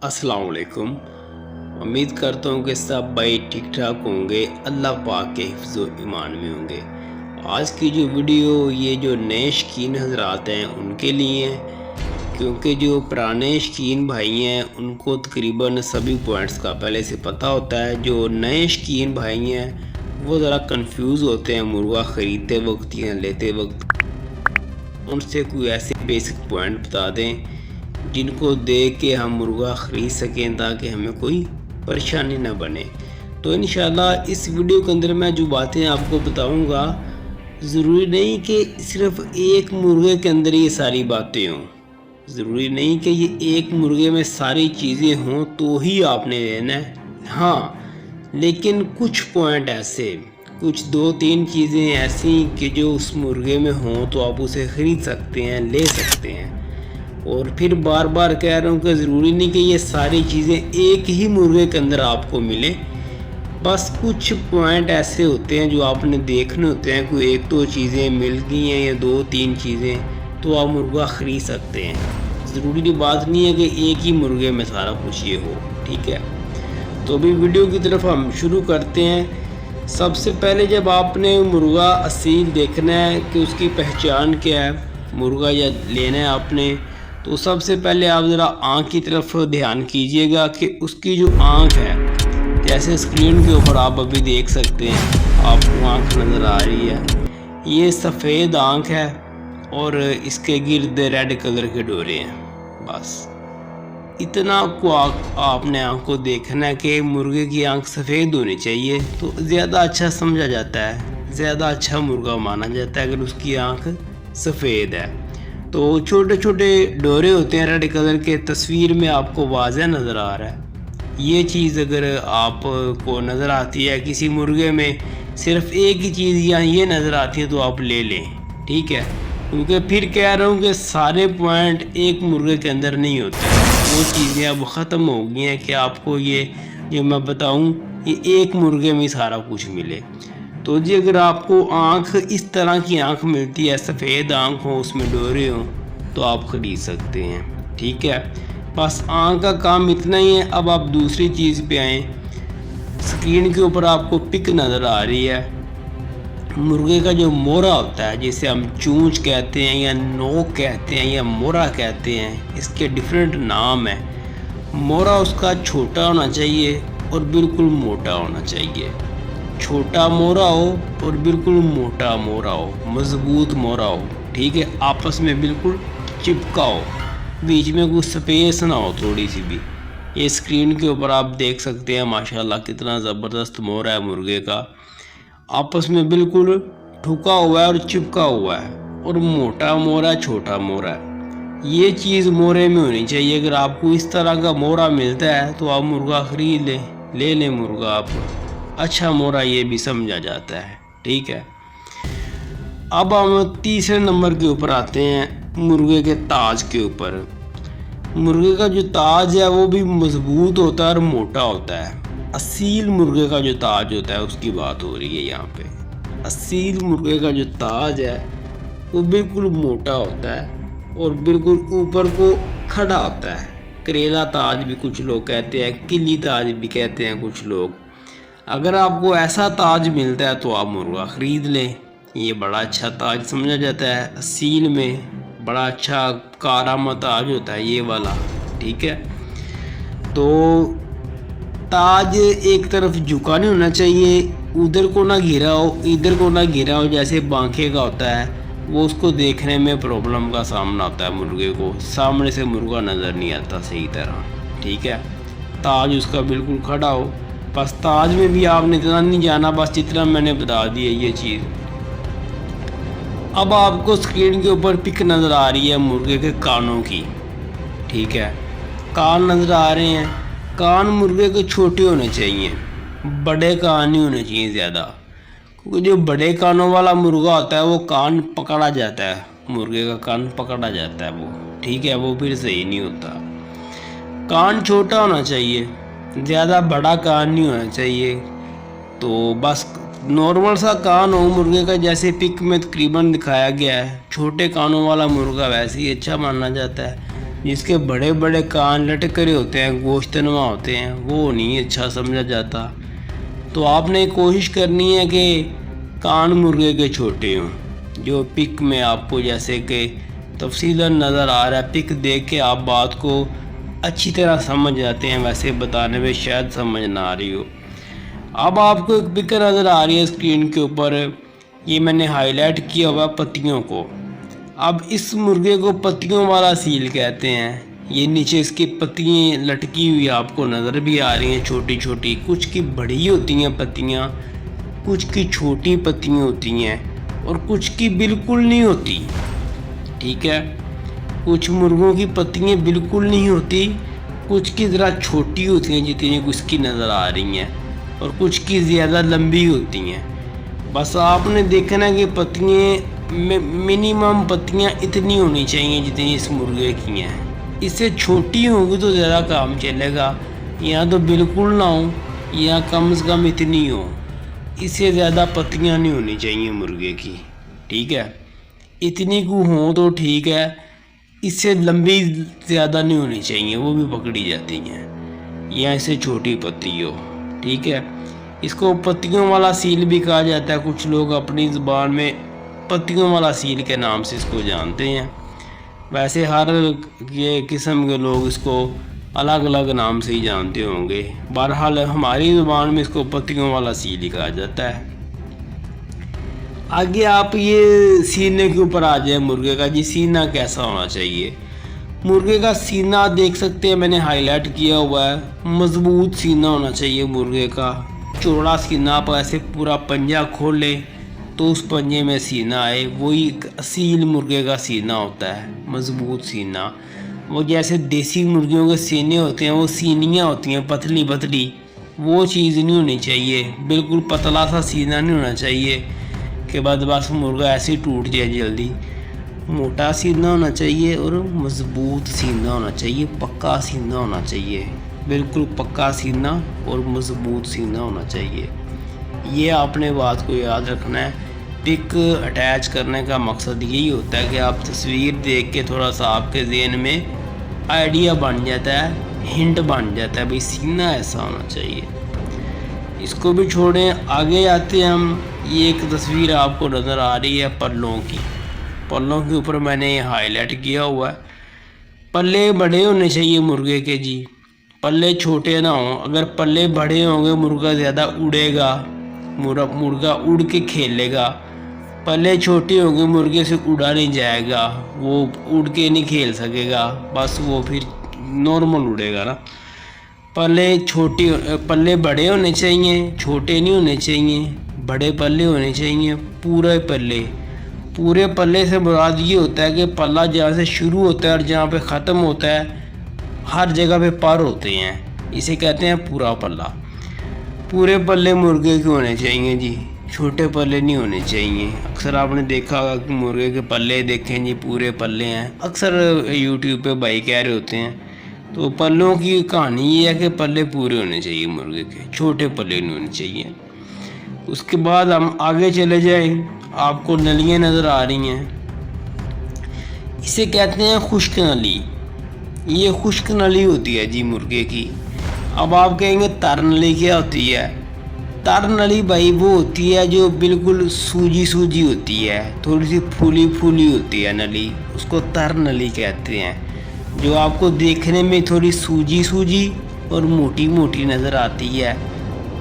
अस्सलाम वालेकुम। उम्मीद करता हूँ कि सब भाई ठीक ठाक होंगे, अल्लाह पाक के हिफ्ज़ व ईमान में होंगे। आज की जो वीडियो ये जो नए शौकीन हज़रात हैं उनके लिए है, क्योंकि जो पुराने शौकीन भाई हैं उनको तकरीबन सभी पॉइंट्स का पहले से पता होता है। जो नए शौकीन भाई हैं वो ज़रा कंफ्यूज होते हैं मुर्गा ख़रीदते वक्त या लेते वक्त। उनसे कोई ऐसे बेसिक पॉइंट बता दें जिनको देख के हम मुर्गा ख़रीद सकें ताकि हमें कोई परेशानी ना बने। तो इंशाल्लाह इस वीडियो के अंदर मैं जो बातें आपको बताऊंगा, ज़रूरी नहीं कि सिर्फ़ एक मुर्गे के अंदर ये सारी बातें हों, ज़रूरी नहीं कि ये एक मुर्गे में सारी चीज़ें हों तो ही आपने लेना है। हाँ, लेकिन कुछ पॉइंट ऐसे, कुछ 2-3 चीज़ें ऐसी कि जो उस मुर्गे में हों तो आप उसे ख़रीद सकते हैं, ले सकते हैं। और फिर बार बार कह रहा हूँ कि ज़रूरी नहीं कि ये सारी चीज़ें एक ही मुर्गे के अंदर आपको मिले, बस कुछ पॉइंट ऐसे होते हैं जो आपने देखने होते हैं। कोई एक दो चीज़ें मिल गई हैं या 2-3 चीज़ें तो आप मुर्गा ख़रीद सकते हैं। ज़रूरी बात नहीं है कि एक ही मुर्गे में सारा कुछ ये हो, ठीक है। तो अभी वीडियो की तरफ हम शुरू करते हैं। सबसे पहले जब आपने मुर्गा असील देखना है कि उसकी पहचान क्या है, मुर्गा या लेना है आपने, तो सबसे पहले आप ज़रा आँख की तरफ ध्यान कीजिएगा कि उसकी जो आँख है, जैसे स्क्रीन के ऊपर आप अभी देख सकते हैं, आपको आँख नज़र आ रही है, ये सफ़ेद आँख है और इसके गिर्द रेड कलर के डोरे हैं। बस इतना को आपने आँख को देखना है कि मुर्गे की आँख सफ़ेद होनी चाहिए, तो ज़्यादा अच्छा समझा जाता है, ज़्यादा अच्छा मुर्गा माना जाता है अगर उसकी आँख सफ़ेद है। तो छोटे छोटे डोरे होते हैं रेड कलर के, तस्वीर में आपको वाज़ह नज़र आ रहा है। ये चीज़ अगर आपको नज़र आती है किसी मुर्गे में, सिर्फ एक ही चीज़ या ये नज़र आती है तो आप ले लें, ठीक है। क्योंकि फिर कह रहा हूँ कि सारे पॉइंट एक मुर्गे के अंदर नहीं होते, वो चीज़ें अब ख़त्म हो गई हैं कि आपको ये जो मैं बताऊँ ये एक मुर्गे में सारा कुछ मिले। तो जी अगर आपको आँख इस तरह की आँख मिलती है, सफ़ेद आँख हो, उसमें डोरे हों, तो आप ख़रीद सकते हैं, ठीक है। बस आँख का काम इतना ही है। अब आप दूसरी चीज़ पे आएँ। स्क्रीन के ऊपर आपको पिक नज़र आ रही है। मुर्गे का जो मोरा होता है, जिसे हम चूंच कहते हैं या नोक कहते हैं या मोरा कहते हैं, इसके डिफरेंट नाम है। मोरा उसका छोटा होना चाहिए और बिल्कुल मोटा होना चाहिए। छोटा मोरा हो और बिल्कुल मोटा मोरा हो, मज़बूत मोरा हो, ठीक है। आपस में बिल्कुल चिपका हो, बीच में कोई स्पेस ना हो थोड़ी सी भी। ये स्क्रीन के ऊपर आप देख सकते हैं माशाल्लाह कितना ज़बरदस्त मोरा है मुर्गे का, आपस में बिल्कुल ठुका हुआ है और चिपका हुआ है, और मोटा मोरा छोटा मोरा है। ये चीज़ मोरे में होनी चाहिए। अगर आपको इस तरह का मोरा मिलता है तो आप मुर्गा ख़रीद लें, ले लें मुर्गा आप, अच्छा मोरा ये भी समझा जाता है, ठीक है। अब हम तीसरे नंबर के ऊपर आते हैं, मुर्गे के ताज के ऊपर। मुर्गे का जो ताज है वो भी मज़बूत होता है और मोटा होता है। असील मुर्गे का जो ताज होता है उसकी बात हो रही है यहाँ पे। असील मुर्गे का जो ताज है वो बिल्कुल मोटा होता है और बिल्कुल ऊपर को खड़ा होता है। करेला ताज भी कुछ लोग कहते हैं, किली ताज भी कहते हैं कुछ लोग। अगर आपको ऐसा ताज मिलता है तो आप मुर्गा ख़रीद लें, ये बड़ा अच्छा ताज समझा जाता है। असील में बड़ा अच्छा कारामद ताज होता है ये वाला, ठीक है। तो ताज एक तरफ झुका नहीं होना चाहिए, उधर को ना घिरा हो, इधर को ना घिरा हो, जैसे बांखे का होता है, वो उसको देखने में प्रॉब्लम का सामना होता है मुर्गे को, सामने से मुर्गा नज़र नहीं आता सही तरह, ठीक है। ताज उसका बिल्कुल खड़ा हो। बस ताज में भी आपने इतना नहीं जाना, बस जितना मैंने बता दिया ये चीज़। अब आपको स्क्रीन के ऊपर पिक नज़र आ रही है मुर्गे के कानों की, ठीक है। कान नज़र आ रहे हैं। कान मुर्गे के छोटे होने चाहिए, बड़े कान नहीं होने चाहिए ज़्यादा, क्योंकि जो बड़े कानों वाला मुर्गा होता है वो कान पकड़ा जाता है, मुर्गे का कान पकड़ा जाता है वो, ठीक है, वो फिर सही नहीं होता। कान छोटा होना चाहिए, ज़्यादा बड़ा कान नहीं होना चाहिए। तो बस नॉर्मल सा कान हो मुर्गे का, जैसे पिक में तकरीबन दिखाया गया है। छोटे कानों वाला मुर्गा वैसे ही अच्छा माना जाता है। جس کے بڑے بڑے کان لٹک رہے ہوتے ہیں، گوشت نما ہوتے ہیں، وہ نہیں اچھا سمجھا جاتا۔ تو آپ نے کوشش کرنی ہے کہ کان مرغے کے چھوٹے ہوں، جو پک میں آپ کو جیسے کہ تفصیلاً نظر آ رہا ہے، پک دیکھ کے آپ بات کو اچھی طرح سمجھ جاتے ہیں، ویسے بتانے میں شاید سمجھ نہ آ رہی ہو۔ اب آپ کو ایک پک نظر آ رہی ہے اسکرین کے اوپر، یہ میں نے ہائی لائٹ کیا ہوا پتیوں کو۔ اب اس مرغے کو پتیوں والا سیل کہتے ہیں۔ یہ نیچے اس کی پتیاں لٹکی ہوئی آپ کو نظر بھی آ رہی ہیں، چھوٹی چھوٹی، کچھ کی بڑی ہوتی ہیں پتیاں، کچھ کی چھوٹی پتیاں ہوتی ہیں اور کچھ کی بالکل نہیں ہوتی، ٹھیک ہے۔ کچھ مرغوں کی پتیاں بالکل نہیں ہوتی، کچھ کی ذرا چھوٹی ہوتی ہیں جتنی اس کی نظر آ رہی ہیں، اور کچھ کی زیادہ لمبی ہوتی ہیں۔ بس آپ نے دیکھنا کہ پتیاں منیمم پتیاں اتنی ہونی چاہیے جتنی اس مرغے کی ہیں۔ اس سے چھوٹی ہوں گی تو زیادہ کام چلے گا، یا تو بالکل نہ ہو یا کم از کم اتنی ہو، اس سے زیادہ پتیاں نہیں ہونی چاہیے مرغے کی، ٹھیک ہے۔ اتنی کو ہوں تو ٹھیک ہے، اس سے لمبی زیادہ نہیں ہونی چاہیے، وہ بھی پکڑی جاتی ہیں، یا اس سے چھوٹی پتی ہو، ٹھیک ہے۔ اس کو پتیوں والا سیل بھی کہا جاتا ہے، کچھ لوگ اپنی زبان میں پتیوں والا سیل کے نام سے اس کو جانتے ہیں، ویسے ہر یہ قسم کے لوگ اس کو الگ الگ نام سے ہی جانتے ہوں گے۔ بہرحال ہماری زبان میں اس کو پتیوں والا سیل ہی کہا جاتا ہے۔ آگے آپ یہ سینے کے اوپر آ جائیں مرغے کا، جی سینہ کیسا ہونا چاہیے۔ مرغے کا سینہ دیکھ سکتے ہیں، میں نے ہائی لائٹ کیا ہوا ہے، مضبوط سینہ ہونا چاہیے مرغے کا، چوڑا سینہ۔ آپ ایسے پورا پنجہ کھول لیں تو اس پنجے میں سینہ آئے، وہی ایک اصیل مرغے کا سینہ ہوتا ہے، مضبوط سینہ۔ وہ جیسے دیسی مرغیوں کے سینے ہوتے ہیں، وہ سینیاں ہوتی ہیں پتلی پتلی، وہ چیز نہیں ہونی چاہیے، بالکل پتلا سا سینہ نہیں ہونا چاہیے کہ بس مرغا ایسے ہی ٹوٹ جائے جلدی۔ موٹا سینہ ہونا چاہیے اور مضبوط سینہ ہونا چاہیے، پکا سینہ ہونا چاہیے، بالکل پکا سینہ اور مضبوط سینہ ہونا چاہیے۔ یہ آپ نے بات کو یاد رکھنا ہے۔ پک اٹیچ کرنے کا مقصد یہی ہوتا ہے کہ آپ تصویر دیکھ کے تھوڑا سا آپ کے ذہن میں آئیڈیا بن جاتا ہے، ہنٹ بن جاتا ہے، بھئی سینہ ایسا ہونا چاہیے۔ اس کو بھی چھوڑیں، آگے آتے ہیں ہم۔ یہ ایک تصویر آپ کو نظر آ رہی ہے پلوں کی، پلوں کے اوپر میں نے یہ ہائی لائٹ کیا ہوا ہے۔ پلے بڑے ہونے چاہیے مرغے کے، جی پلے چھوٹے نہ ہوں۔ اگر پلے بڑے ہوں گے مرغا زیادہ اڑے گا، مرغا اڑ کے کھیلے گا۔ پلے چھوٹے ہوں گے مرغے سے اڑا نہیں جائے گا، وہ اڑ کے نہیں کھیل سکے گا، بس وہ پھر نارمل اڑے گا نا۔ پلے بڑے ہونے چاہیے، چھوٹے نہیں ہونے چاہیے، بڑے پلے ہونے چاہیے، پورے پلے۔ پورے پلے سے مراد یہ ہوتا ہے کہ پلہ جہاں سے شروع ہوتا ہے اور جہاں پہ ختم ہوتا ہے ہر جگہ پہ پر ہوتے ہیں، اسے کہتے ہیں پورا پلہ۔ پورے پلے مرغے کے ہونے چاہیے جی، چھوٹے پلے نہیں ہونے چاہیے۔ اکثر آپ نے دیکھا ہوگا کہ مرغے کے پلے دیکھیں جی پورے پلے ہیں، اکثر یوٹیوب پہ بھائی کہہ رہے ہوتے ہیں۔ تو پلوں کی کہانی یہ ہے کہ پلے پورے ہونے چاہیے مرغے کے، چھوٹے پلے نہیں ہونے چاہیے۔ اس کے بعد ہم آگے چلے جائیں، آپ کو نلیاں نظر آ رہی ہیں، اسے کہتے ہیں خشک نلی۔ یہ خشک نلی ہوتی ہے جی مرغے کی۔ اب آپ کہیں گے تر نلی کیا ہوتی ہے؟ تر نلی بھائی وہ ہوتی ہے جو بالکل سوجی سوجی ہوتی ہے، تھوڑی سی پھولی پھولی ہوتی ہے نلی، اس کو تر نلی کہتے ہیں۔ جو آپ کو دیکھنے میں تھوڑی سوجی سوجی اور موٹی موٹی نظر آتی ہے،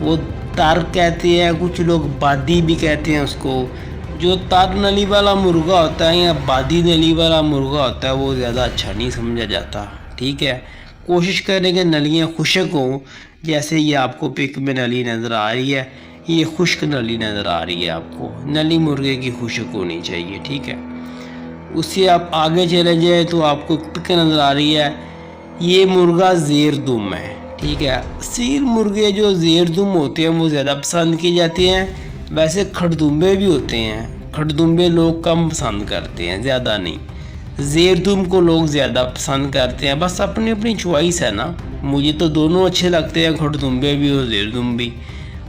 وہ تر کہتے ہیں، کچھ لوگ بادی بھی کہتے ہیں اس کو۔ جو تر نلی والا مرغا ہوتا ہے یا بادی نلی والا مرغا ہوتا ہے وہ زیادہ اچھا نہیں سمجھا جاتا، ٹھیک ہے۔ کوشش کریں کہ نلیاں خشک ہوں، جیسے یہ آپ کو پک میں نلی نظر آ رہی ہے، یہ خشک نلی نظر آ رہی ہے آپ کو، نلی مرغے کی خشک ہونی چاہیے، ٹھیک ہے۔ اس سے آپ آگے چلے جائیں تو آپ کو پک نظر آ رہی ہے، یہ مرغا زیر دم ہے، ٹھیک ہے۔ اصیل مرغے جو زیر دم ہوتے ہیں وہ زیادہ پسند کیے جاتے ہیں، ویسے کھڑدمبے بھی ہوتے ہیں، کھڑدمبے لوگ کم پسند کرتے ہیں، زیادہ نہیں۔ زیر دم کو لوگ زیادہ پسند کرتے ہیں، بس اپنی اپنی چوائس ہے نا۔ مجھے تو دونوں اچھے لگتے ہیں، کھڑدمبے بھی اور زیر دم بھی،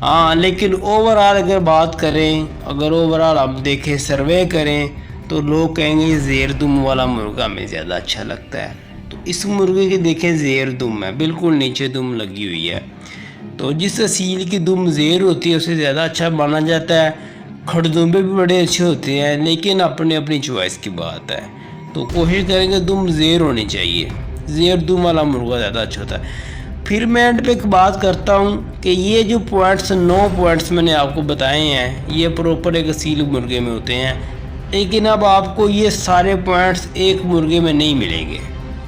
ہاں۔ لیکن اوورآل اگر بات کریں، اگر اوورآل ہم دیکھیں، سروے کریں، تو لوگ کہیں گے زیر دم والا مرغا ہمیں زیادہ اچھا لگتا ہے۔ تو इस मुर्गे की देखें ज़ेर दुम है, बिल्कुल नीचे दुम लगी हुई है। तो जिस असील की दुम ज़ेर होती है उसे ज़्यादा अच्छा माना जाता है। खड़दुम्बे भी बड़े अच्छे होते हैं, लेकिन अपनी अपनी चॉइस की बात है। तो कोशिश करेंगे दुम ज़ेर होनी चाहिए, ज़ेर दुम वाला मुर्गा ज़्यादा अच्छा होता है। फिर मैं एंड पे एक बात करता हूँ कि ये जो पॉइंट्स 9 पॉइंट्स मैंने आपको बताए हैं, ये प्रॉपर एक असील मुर्गे में होते हैं। लेकिन अब आपको ये सारे पॉइंट्स एक मुर्गे में नहीं मिलेंगे।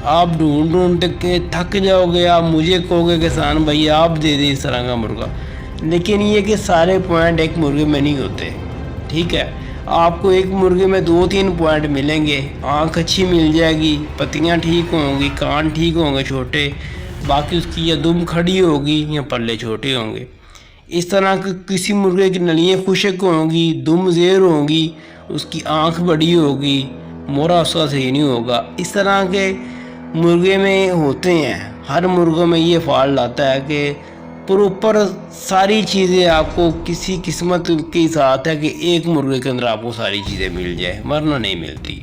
आप ढूंढ ढूंढ के थक जाओगे, आप मुझे कहोगे किसान भाई आप दे दें इस तरह का मुर्गा। लेकिन ये कि सारे पॉइंट एक मुर्गे में नहीं होते, ठीक है। आपको एक मुर्गे में 2-3 पॉइंट मिलेंगे। आँख अच्छी मिल जाएगी, पत्तियाँ ठीक होंगी, कान ठीक होंगे छोटे, बाकी उसकी या दुम खड़ी होगी या पल्ले छोटे होंगे। इस तरह के किसी मुर्गे की नलियाँ खुशक होंगी, दुम ज़ेर होंगी, उसकी आँख बड़ी होगी, मोरा उसका सही नहीं होगा। इस तरह के मुर्गे में होते हैं। हर मुर्गों में ये फॉल्ट आता है कि प्रॉपर सारी चीज़ें आपको किसी किस्मत के साथ है कि एक मुर्गे के अंदर आपको सारी चीज़ें मिल जाए, वरना नहीं मिलती।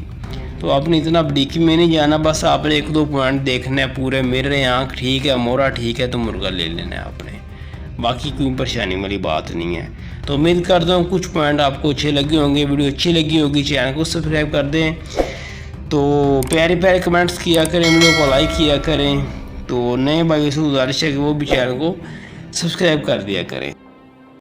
तो आपने इतना बरीकी में नहीं जाना, बस आपने 1-2 पॉइंट देखने हैं पूरे। मेरे आँख ठीक है, मोरा ठीक है, तो मुर्गा ले लेना है आपने, बाकी कोई परेशानी वाली बात नहीं है। तो उम्मीद करता हूँ कुछ पॉइंट आपको अच्छे लगे होंगे, वीडियो अच्छी लगी होगी, चैनल को सब्सक्राइब कर दें। तो प्यारे प्यारे कमेंट्स किया करें, वीडियो को लाइक किया करें। तो नए भाइयों से गुजारिश है कि वो भी चैनल को सब्सक्राइब कर दिया करें।